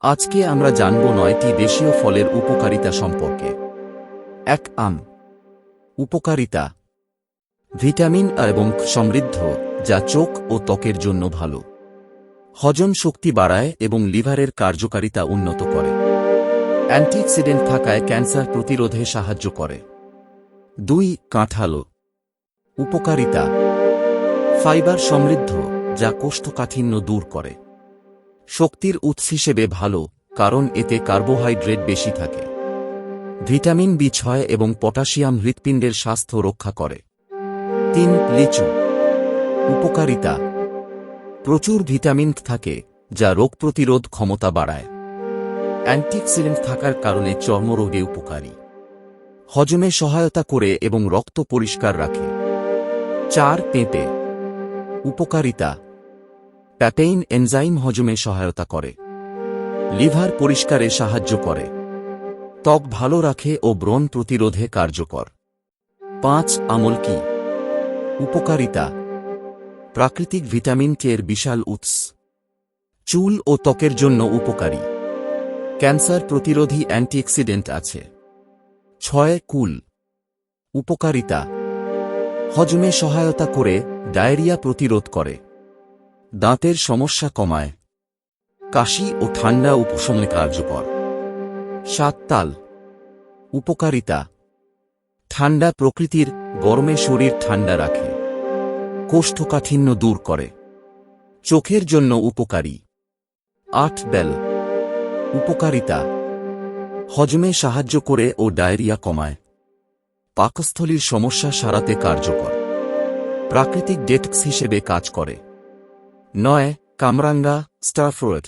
আজকে আমরা জানব 9টি দেশীয় ফলের উপকারিতা সম্পর্কে। 1. আম। উপকারিতা: ভিটামিন A এবং K সমৃদ্ধ, যা চোখ ও ত্বকের জন্য ভালো। হজম শক্তি বাড়ায় এবং লিভারের কার্যকারিতা উন্নত করে। অ্যান্টিঅক্সিডেন্ট থাকায় ক্যান্সার প্রতিরোধে সাহায্য করে। 2. কাঁঠাল। উপকারিতা: ফাইবার সমৃদ্ধ, যা কোষ্ঠকাঠিন্য দূর করে। শক্তির উৎস হিসেবে ভালো, কারণ এতে কার্বোহাইড্রেট বেশি থাকে। ভিটামিন B6 এবং পটাশিয়াম হৃৎপিণ্ডের স্বাস্থ্য রক্ষা করে। 3. লিচু। উপকারিতা: প্রচুর ভিটামিন থাকে, যা রোগ প্রতিরোধ ক্ষমতা বাড়ায়। অ্যান্টিঅক্সিডেন্ট থাকার কারণে চর্মরোগে উপকারী। হজমে সহায়তা করে এবং রক্ত পরিষ্কার রাখে। 4. পেঁপে। উপকারিতা: প্যাপেইন এনজাইম হজমে সহায়তা করে। লিভার পরিষ্কারে সাহায্য করে। ত্বক ভালো রাখে ও ব্রণ প্রতিরোধে কার্যকর। 5. আমলকি। উপকারিতা: প্রাকৃতিক ভিটামিন K এর বিশাল উৎস। চুল ও ত্বকের জন্য উপকারী। ক্যান্সার প্রতিরোধী অ্যান্টিঅক্সিডেন্ট আছে। 6. কুল। উপকারিতা: হজমে সহায়তা করে, ডায়রিয়া প্রতিরোধ করে। দাঁতের সমস্যা কমায়। কাশি ও ঠান্ডা উপশমনে কার্যকর। 7. তাল। উপকারিতা: ঠান্ডা প্রকৃতির, গরমে শরীর ঠান্ডা রাখে। কোষ্ঠকাঠিন্য দূর করে। চোখের জন্য উপকারী। 8. বেল। উপকারিতা: হজমে সাহায্য করে ও ডায়রিয়া কমায়। পাকস্থলীর সমস্যা সারাতে কার্যকর। প্রাকৃতিক ডেটক্স হিসেবে কাজ করে। 9. কামরাঙ্গা, স্টার ফ্রুট।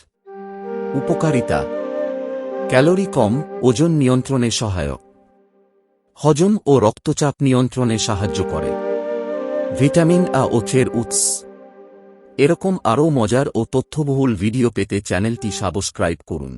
উপকারিতা: ক্যালোরি কম, ওজন নিয়ন্ত্রণে সহায়ক। হজম ও রক্তচাপ নিয়ন্ত্রণে সাহায্য করে। ভিটামিন A ও K এর উৎস। এরকম আরও মজার ও তথ্যবহুল ভিডিও পেতে চ্যানেলটি সাবস্ক্রাইব করুন।